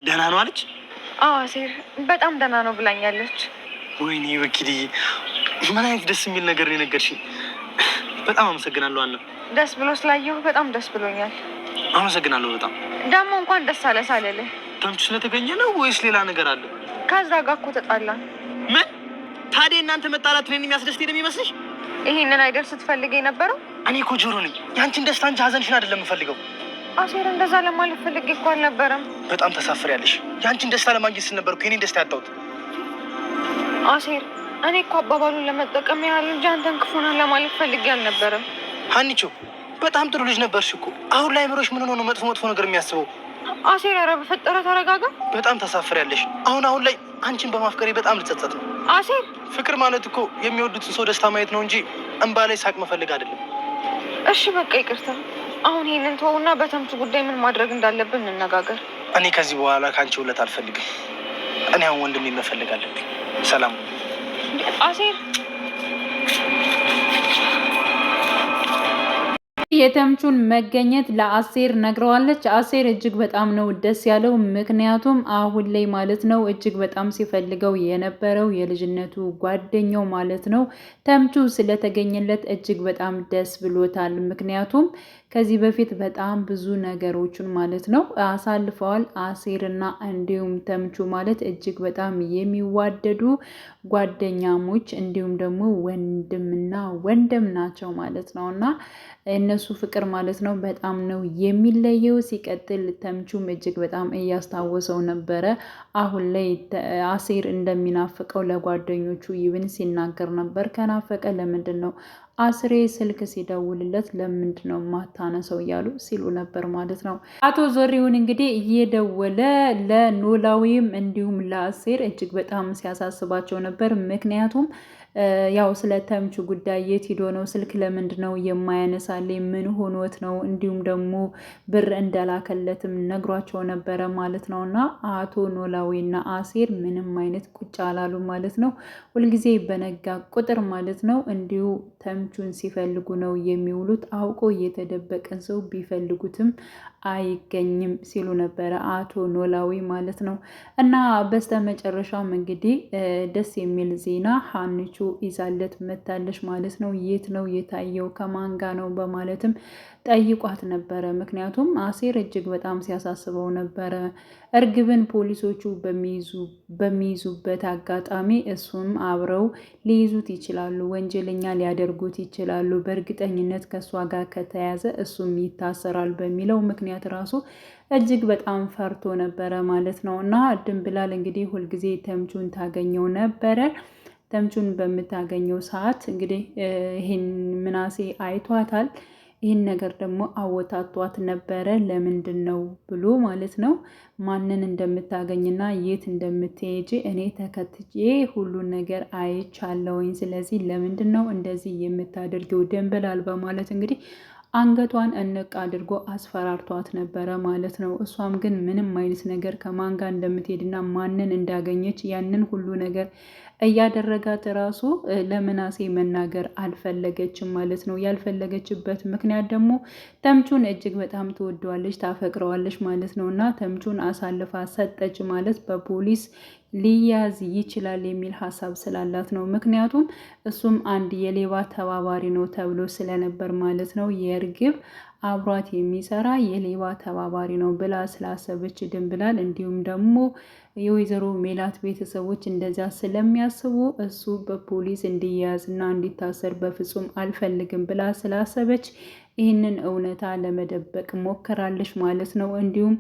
ደህና ነው አለች? አዎ አሴር በጣም ደህና ነው ብላኛለች። ወይኔ በኪልዬ ምን አይነት ደስ የሚል ነገር ነው የነገርሽኝ። በጣም አመሰግናለሁ አና። ደስ ብሎ ስላየሁ በጣም ደስ ብሎኛል። አመሰግናለሁ በጣም። ደግሞ እንኳን ደስ አለ ሳልልህ። ተምቹ ስለተገኘ ነው ወይስ ሌላ ነገር አለ? ከዛ ጋር እኮ ተጣላን። ምን ታዲያ እናንተ መጣላት እኔን የሚያስደስተኝ ነው የሚመስልሽ? ይሄንን አይደል ስትፈልግ የነበረው? እኔ እኮ ጆሮ ነኝ። ያንቺን ደስታ እንጂ ሀዘንሽን አይደለም የምፈልገው። አሴር እንደዛ ለማለት ፈልጌ እኮ አልነበረም። በጣም ተሳፍሪያለሽ። ያንቺን ደስታ ለማግኘት ስል ነበር እኮ የኔን ደስታ ያጣሁት። አሴር እኔ እኮ አባባሉን ለመጠቀም ያህል እንጂ አንተን ክፉና ለማለት ፈልጌ አልነበረም። ሀኒቾ በጣም ጥሩ ልጅ ነበርሽ እኮ። አሁን ላይ አእምሮሽ ምን ሆኖ ነው መጥፎ መጥፎ ነገር የሚያስበው? አሴር ኧረ በፈጠረ ተረጋጋ። በጣም ተሳፍሪያለሽ። አሁን ላይ አንቺን በማፍቀሬ በጣም ልጸጸት ነው። አሴር ፍቅር ማለት እኮ የሚወዱትን ሰው ደስታ ማየት ነው እንጂ እንባ ላይ ሳቅ መፈለግ አይደለም። እሺ በቃ ይቅርታ። አሁን ይሄንን ተውና በተምቹ ጉዳይ ምን ማድረግ እንዳለብን እንነጋገር። እኔ ከዚህ በኋላ ከአንቺ ውለት አልፈልግም። እኔ አሁን ወንድሜ መፈለግ አለብኝ። ሰላም አሴር። የተምቹን መገኘት ለአሴር ነግረዋለች። አሴር እጅግ በጣም ነው ደስ ያለው። ምክንያቱም አሁን ላይ ማለት ነው እጅግ በጣም ሲፈልገው የነበረው የልጅነቱ ጓደኛው ማለት ነው ተምቹ ስለተገኘለት እጅግ በጣም ደስ ብሎታል። ምክንያቱም ከዚህ በፊት በጣም ብዙ ነገሮችን ማለት ነው አሳልፈዋል። አሴርና እንዲሁም ተምቹ ማለት እጅግ በጣም የሚዋደዱ ጓደኛሞች እንዲሁም ደግሞ ወንድምና ወንድም ናቸው ማለት ነው እና እነሱ ፍቅር ማለት ነው በጣም ነው የሚለየው። ሲቀጥል ተምቹም እጅግ በጣም እያስታወሰው ነበረ። አሁን ላይ አሴር እንደሚናፍቀው ለጓደኞቹ ይብን ሲናገር ነበር። ከናፈቀ ለምንድን ነው አስሬ ስልክ ሲደውልለት ለምንድን ነው ማታነሰው እያሉ ሲሉ ነበር ማለት ነው። አቶ ዞሪውን እንግዲህ እየደወለ ለኖላዊም እንዲሁም ለአሴር እጅግ በጣም ሲያሳስባቸው ነበር። ምክንያቱም ያው ስለ ተምቹ ጉዳይ የት ሄዶ ነው? ስልክ ለምንድን ነው የማያነሳልኝ? ምን ሆኖት ነው? እንዲሁም ደግሞ ብር እንደላከለትም ነግሯቸው ነበረ ማለት ነው። እና አቶ ኖላዊና አሴር ምንም አይነት ቁጭ አላሉ ማለት ነው። ሁልጊዜ በነጋ ቁጥር ማለት ነው እንዲሁ ተምቹን ሲፈልጉ ነው የሚውሉት። አውቆ የተደበቀን ሰው ቢፈልጉትም አይገኝም ሲሉ ነበረ አቶ ኖላዊ ማለት ነው። እና በስተመጨረሻም እንግዲህ ደስ የሚል ዜና ሀንቹ ይዛለት መታለች ማለት ነው። የት ነው የታየው? ከማን ጋ ነው? በማለትም ጠይቋት ነበረ። ምክንያቱም አሴር እጅግ በጣም ሲያሳስበው ነበረ። እርግብን ፖሊሶቹ በሚይዙበት አጋጣሚ እሱም አብረው ሊይዙት ይችላሉ፣ ወንጀለኛ ሊያደርጉት ይችላሉ። በእርግጠኝነት ከእሷ ጋር ከተያዘ እሱም ይታሰራል በሚለው ምክንያት ራሱ እጅግ በጣም ፈርቶ ነበረ ማለት ነው። እና ድንብላል እንግዲህ ሁልጊዜ ተምቹን ታገኘው ነበረ። ተምቹን በምታገኘው ሰዓት እንግዲህ ይህን ምናሴ አይቷታል። ይህን ነገር ደግሞ አወታቷት ነበረ። ለምንድን ነው ብሎ ማለት ነው ማንን እንደምታገኝና የት እንደምትሄጂ እኔ ተከትዬ ሁሉን ነገር አይቻለሁኝ። ስለዚህ ለምንድን ነው እንደዚህ የምታደርገው ድንብላል? በማለት እንግዲህ አንገቷን እንቅ አድርጎ አስፈራርቷት ነበረ ማለት ነው። እሷም ግን ምንም አይነት ነገር ከማን ጋር እንደምትሄድና ማንን እንዳገኘች ያንን ሁሉ ነገር እያደረጋት ራሱ ለምናሴ መናገር አልፈለገችም ማለት ነው። ያልፈለገችበት ምክንያት ደግሞ ተምቹን እጅግ በጣም ትወደዋለች፣ ታፈቅረዋለች ማለት ነው እና ተምቹን አሳልፋ ሰጠች ማለት በፖሊስ ሊያዝ ይችላል የሚል ሀሳብ ስላላት ነው። ምክንያቱም እሱም አንድ የሌባ ተባባሪ ነው ተብሎ ስለነበር ማለት ነው። የእርግብ አብሯት የሚሰራ የሌባ ተባባሪ ነው ብላ ስላሰበች ድንብላል እንዲሁም ደግሞ የወይዘሮ ሜላት ቤተሰቦች እንደዚያ ስለሚያስቡ እሱ በፖሊስ እንዲያዝና እንዲታሰር በፍጹም አልፈልግም ብላ ስላሰበች ይህንን እውነታ ለመደበቅ ሞከራለች ማለት ነው። እንዲሁም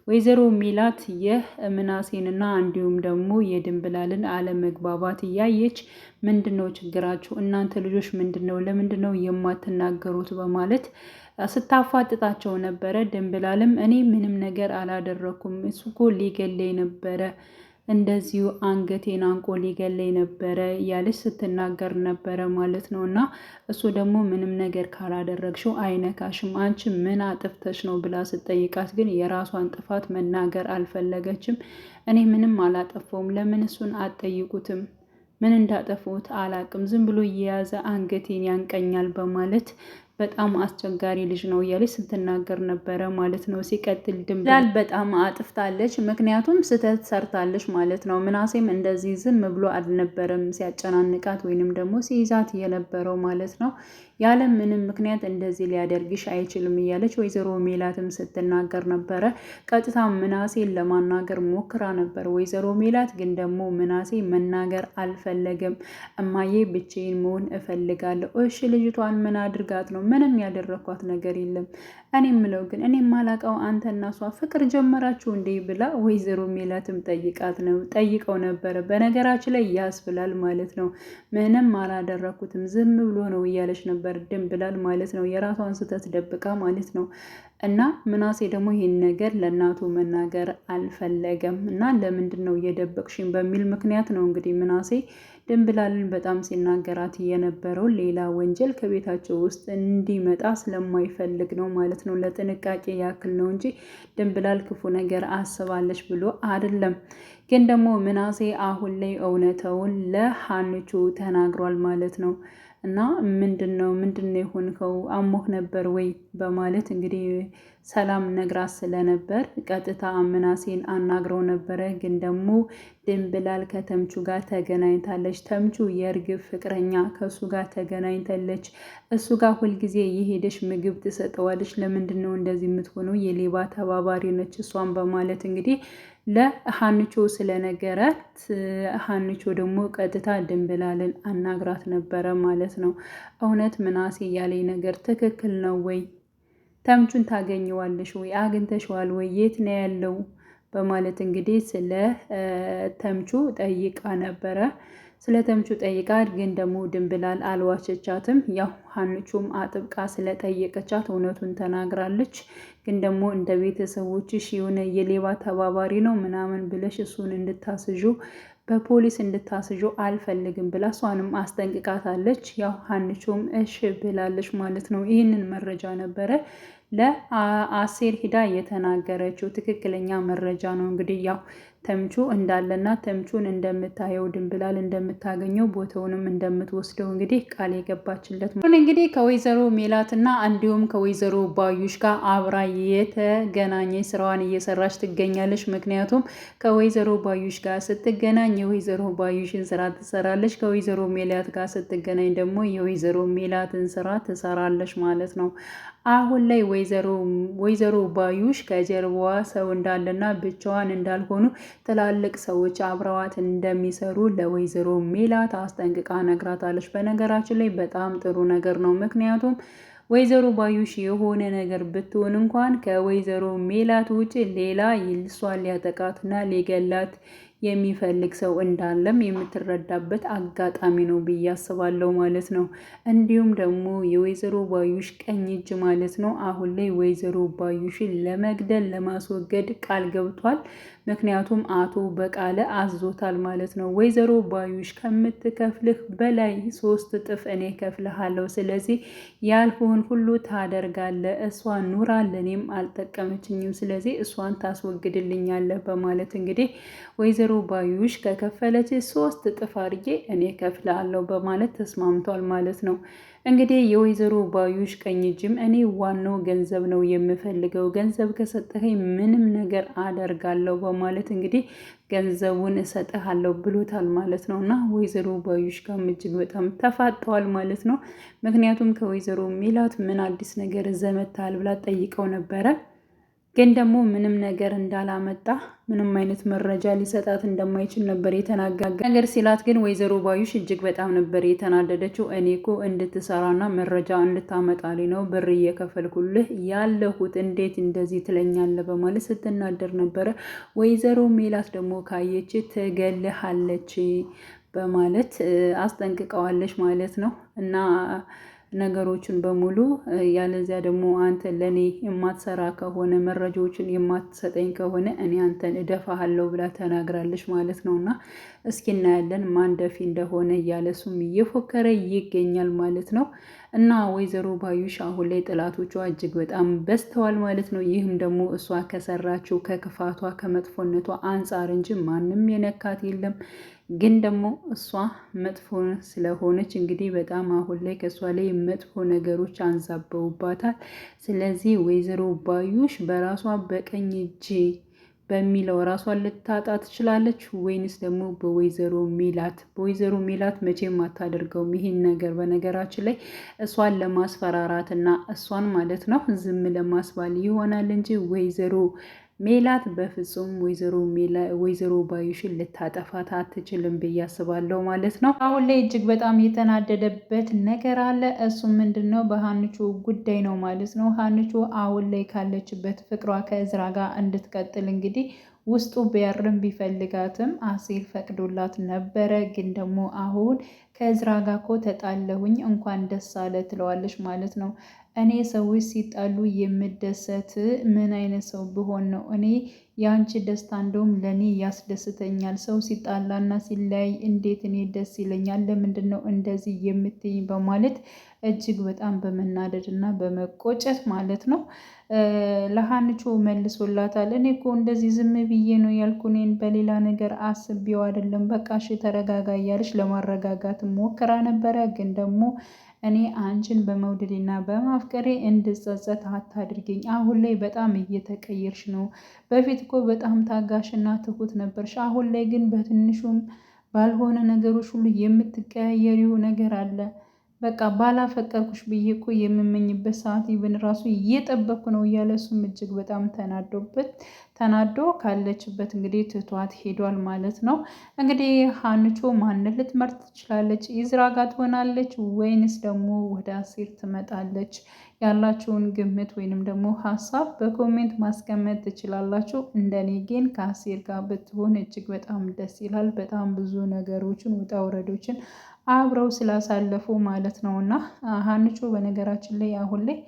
ወይዘሮ ሜላት የምናሴንና እንዲሁም ደግሞ የድንብላልን አለመግባባት እያየች ምንድነው ችግራችሁ እናንተ ልጆች? ምንድነው ለምንድነው የማትናገሩት? በማለት ስታፋጥጣቸው ነበረ። ድንብላልም እኔ ምንም ነገር አላደረኩም፣ እሱ እኮ ሊገለኝ ነበረ፣ እንደዚሁ አንገቴን አንቆ ሊገለኝ ነበረ እያለች ስትናገር ነበረ ማለት ነው። እና እሱ ደግሞ ምንም ነገር ካላደረግሽው አይነካሽም፣ አንቺ ምን አጥፍተሽ ነው ብላ ስትጠይቃት ግን የራሷን ጥፋት መናገር አልፈለገችም። እኔ ምንም አላጠፋውም፣ ለምን እሱን አትጠይቁትም? ምን እንዳጠፉት አላቅም፣ ዝም ብሎ እየያዘ አንገቴን ያንቀኛል በማለት በጣም አስቸጋሪ ልጅ ነው እያለች ስትናገር ነበረ ማለት ነው። ሲቀጥል ድንብላል በጣም አጥፍታለች፣ ምክንያቱም ስህተት ሰርታለች ማለት ነው። ምናሴም እንደዚህ ዝም ብሎ አልነበረም ሲያጨናንቃት ወይንም ደግሞ ሲይዛት የነበረው ማለት ነው። ያለ ምንም ምክንያት እንደዚህ ሊያደርግሽ አይችልም እያለች ወይዘሮ ሜላትም ስትናገር ነበረ። ቀጥታ ምናሴን ለማናገር ሞክራ ነበር ወይዘሮ ሜላት፣ ግን ደግሞ ምናሴ መናገር አልፈለገም። እማዬ ብቻዬን መሆን እፈልጋለሁ። እሺ ልጅቷን ምን አድርጋት ነው? ምንም ያደረኳት ነገር የለም። እኔ የምለው ግን እኔ ማላቀው አንተና እሷ ፍቅር ጀመራችሁ እንዴ ብላ ወይዘሮ ሜላትም ጠይቀው ነበረ። በነገራችን ላይ ያስብላል ማለት ነው። ምንም አላደረኩትም ዝም ብሎ ነው እያለች ነበር ድንብላል ማለት ነው። የራሷን ስህተት ደብቃ ማለት ነው። እና ምናሴ ደግሞ ይህን ነገር ለእናቱ መናገር አልፈለገም። እና ለምንድን ነው እየደበቅሽኝ በሚል ምክንያት ነው እንግዲህ ምናሴ ድንብላልን በጣም ሲናገራት የነበረው ሌላ ወንጀል ከቤታቸው ውስጥ እንዲመጣ ስለማይፈልግ ነው ማለት ነው። ለጥንቃቄ ያክል ነው እንጂ ድንብላል ክፉ ነገር አስባለች ብሎ አይደለም። ግን ደግሞ ምናሴ አሁን ላይ እውነታውን ለሀንቹ ተናግሯል ማለት ነው። እና ምንድን ነው የሆንከው? አሞህ ነበር ወይ በማለት እንግዲህ ሰላም ነግራት ስለነበር ቀጥታ ምናሴን አናግረው ነበረ። ግን ደግሞ ድንብላል ከተምቹ ጋር ተገናኝታለች። ተምቹ የእርግብ ፍቅረኛ ከእሱ ጋር ተገናኝታለች። እሱ ጋር ሁልጊዜ የሄደች ምግብ ትሰጠዋለች። ለምንድን ነው እንደዚህ የምትሆነው? የሌባ ተባባሪ ነች እሷን በማለት እንግዲህ ለሀንቾ ስለነገራት ሀንቾ ደግሞ ቀጥታ ድንብላልን አናግራት ነበረ ማለት ነው። እውነት ምናሴ ያለኝ ነገር ትክክል ነው ወይ? ተምቹን ታገኘዋለሽ ወይ? አግኝተሽዋል ወይ? የት ነው ያለው? በማለት እንግዲህ ስለ ተምቹ ጠይቃ ነበረ። ስለ ተምቹ ጠይቃ ግን ደግሞ ድንብላል አልዋሸቻትም። ያው ሀንቹም አጥብቃ ስለጠየቀቻት እውነቱን ተናግራለች። ግን ደግሞ እንደ ቤተሰቦችሽ የሆነ የሌባ ተባባሪ ነው ምናምን ብለሽ እሱን በፖሊስ እንድታስዡ አልፈልግም ብላ እሷንም አስጠንቅቃታለች። ያው ሀንቹም እሽ ብላለች ማለት ነው። ይህንን መረጃ ነበረ ለአሴር ሂዳ የተናገረችው። ትክክለኛ መረጃ ነው እንግዲህ ያው ተምቹ እንዳለና ተምቹን እንደምታየው ድንብላል እንደምታገኘው ቦታውንም እንደምትወስደው እንግዲህ ቃል የገባችለት እንግዲህ ከወይዘሮ ሜላትና እንዲሁም ከወይዘሮ ባዩሽ ጋር አብራ የተገናኘ ስራዋን እየሰራች ትገኛለች። ምክንያቱም ከወይዘሮ ባዩሽ ጋር ስትገናኝ የወይዘሮ ባዩሽን ስራ ትሰራለች፣ ከወይዘሮ ሜላት ጋር ስትገናኝ ደግሞ የወይዘሮ ሜላትን ስራ ትሰራለች ማለት ነው። አሁን ላይ ወይዘሮ ባዩሽ ከጀርባዋ ሰው እንዳለና ብቻዋን እንዳልሆኑ ትላልቅ ሰዎች አብረዋት እንደሚሰሩ ለወይዘሮ ሜላት አስጠንቅቃ ነግራታለች። በነገራችን ላይ በጣም ጥሩ ነገር ነው። ምክንያቱም ወይዘሮ ባዩሽ የሆነ ነገር ብትሆን እንኳን ከወይዘሮ ሜላት ውጭ ሌላ እሷን ሊያጠቃትና ሊገላት የሚፈልግ ሰው እንዳለም የምትረዳበት አጋጣሚ ነው ብዬ አስባለሁ ማለት ነው። እንዲሁም ደግሞ የወይዘሮ ባዩሽ ቀኝ እጅ ማለት ነው አሁን ላይ ወይዘሮ ባዩሽን ለመግደል ለማስወገድ ቃል ገብቷል። ምክንያቱም አቶ በቃለ አዞታል ማለት ነው። ወይዘሮ ባዩሽ ከምትከፍልህ በላይ 3 እጥፍ እኔ ከፍልሃለሁ። ስለዚህ ያልኩህን ሁሉ ታደርጋለህ። እሷን ኑራ ለእኔም አልጠቀመችኝም። ስለዚህ እሷን ታስወግድልኛለህ በማለት እንግዲህ ወይዘሮ ባዩሽ ከከፈለች 3 እጥፍ አድርጌ እኔ ከፍልሃለሁ በማለት ተስማምቷል ማለት ነው። እንግዲህ የወይዘሮ ባዩሽ ቀኝ እጅም እኔ ዋናው ገንዘብ ነው የምፈልገው፣ ገንዘብ ከሰጠኸኝ ምንም ነገር አደርጋለሁ በማለት እንግዲህ ገንዘቡን እሰጥሃለሁ ብሎታል ማለት ነው። እና ወይዘሮ ባዩሽ ጋር እጅግ በጣም ተፋጠዋል ማለት ነው። ምክንያቱም ከወይዘሮ ሜላት ምን አዲስ ነገር ዘመታል ብላ ጠይቀው ነበረ። ግን ደግሞ ምንም ነገር እንዳላመጣ ምንም አይነት መረጃ ሊሰጣት እንደማይችል ነበር የተናገረ ነገር ሲላት፣ ግን ወይዘሮ ባዩሽ እጅግ በጣም ነበር የተናደደችው። እኔ እኮ እንድትሰራና መረጃ እንድታመጣልኝ ነው ብር እየከፈልኩልህ ያለሁት፣ እንዴት እንደዚህ ትለኛለህ በማለት ስትናደር ነበረ። ወይዘሮ ሜላት ደግሞ ካየች ትገልሃለች በማለት አስጠንቅቀዋለች ማለት ነው። እና ነገሮችን በሙሉ ያለዚያ ደግሞ አንተ ለኔ የማትሰራ ከሆነ መረጃዎችን የማትሰጠኝ ከሆነ እኔ አንተን እደፋሃለሁ ብላ ተናግራለች ማለት ነው። እና እስኪ እናያለን ማን ደፊ እንደሆነ እያለ እሱም እየፎከረ ይገኛል ማለት ነው። እና ወይዘሮ ባዩሽ አሁን ላይ ጥላቶቿ እጅግ በጣም በዝተዋል ማለት ነው። ይህም ደግሞ እሷ ከሰራችው ከክፋቷ ከመጥፎነቷ አንጻር እንጂ ማንም የነካት የለም። ግን ደግሞ እሷ መጥፎ ስለሆነች እንግዲህ በጣም አሁን ላይ ከእሷ ላይ መጥፎ ነገሮች አንዛበውባታል። ስለዚህ ወይዘሮ ባዩሽ በራሷ በቀኝ እጅ በሚለው ራሷን ልታጣ ትችላለች ወይንስ ደግሞ በወይዘሮ ሜላት መቼም አታደርገውም ይሄን ነገር። በነገራችን ላይ እሷን ለማስፈራራት እና እሷን ማለት ነው ዝም ለማስባል ይሆናል እንጂ ወይዘሮ ሜላት በፍጹም ወይዘሮ ባዩሽን ልታጠፋት አትችልም ብዬ አስባለሁ ማለት ነው። አሁን ላይ እጅግ በጣም የተናደደበት ነገር አለ። እሱ ምንድን ነው? በሀንቾ ጉዳይ ነው ማለት ነው። ሀንቾ አሁን ላይ ካለችበት ፍቅሯ ከእዝራ ጋር እንድትቀጥል እንግዲህ ውስጡ ቢያርም ቢፈልጋትም አሴር ፈቅዶላት ነበረ። ግን ደግሞ አሁን ከእዝራ ጋር እኮ ተጣለሁኝ እንኳን ደስ አለ ትለዋለች ማለት ነው። እኔ ሰዎች ሲጣሉ የምደሰት ምን አይነት ሰው ብሆን ነው? እኔ የአንቺ ደስታ እንደውም ለእኔ ያስደስተኛል። ሰው ሲጣላና ሲለያይ እንዴት እኔ ደስ ይለኛል? ለምንድን ነው እንደዚህ የምትይኝ? በማለት እጅግ በጣም በመናደድ እና በመቆጨት ማለት ነው ለሀንቾ መልሶላታል። እኔ እኮ እንደዚህ ዝም ብዬ ነው ያልኩ፣ እኔን በሌላ ነገር አስቤው አይደለም። በቃ እሺ ተረጋጋ እያለች ለማረጋጋት ሞክራ ነበረ። ግን ደግሞ እኔ አንቺን በመውደዴና በማፍቀሬ እንድጸጸት አታድርገኝ። አሁን ላይ በጣም እየተቀየርሽ ነው። በፊት እኮ በጣም ታጋሽና ትሁት ነበርሽ። አሁን ላይ ግን በትንሹም ባልሆነ ነገሮች ሁሉ የምትቀያየሪው ነገር አለ። በቃ ባላፈቀርኩሽ ብዬ እኮ የምመኝበት ሰዓት ይብን ራሱ እየጠበኩ ነው እያለ እሱም እጅግ በጣም ተናዶ ካለችበት እንግዲህ ትቷት ሄዷል ማለት ነው። እንግዲህ ሀንቾ ማንን ልትመርጥ ትችላለች? ኢዝራ ጋር ትሆናለች ወይንስ ደግሞ ወደ አሴር ትመጣለች? ያላችሁን ግምት ወይንም ደግሞ ሀሳብ በኮሜንት ማስቀመጥ ትችላላችሁ። እንደኔ ግን ከአሴር ጋር ብትሆን እጅግ በጣም ደስ ይላል። በጣም ብዙ ነገሮችን ውጣ ውረዶችን አብረው ስላሳለፉ ማለት ነው። እና ሀንቾ በነገራችን ላይ አሁን ላይ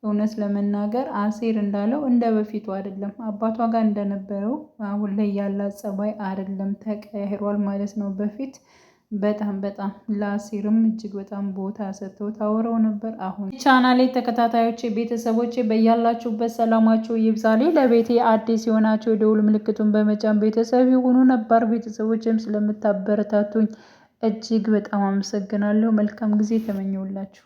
እውነት ለመናገር አሴር እንዳለው እንደ በፊቱ አይደለም። አባቷ ጋር እንደነበረው አሁን ላይ ያላት ጸባይ አይደለም፣ ተቀያይሯል ማለት ነው። በፊት በጣም ለአሴርም እጅግ በጣም ቦታ ሰጥተው ታወራው ነበር። አሁን ቻናሌ ተከታታዮቼ ቤተሰቦቼ በያላችሁበት ሰላማቸው ይብዛሌ። ለቤቴ አዲስ የሆናቸው የደውል ምልክቱን በመጫን ቤተሰብ የሆኑ ነባር ቤተሰቦችም ስለምታበረታቱኝ እጅግ በጣም አመሰግናለሁ። መልካም ጊዜ ተመኘውላችሁ።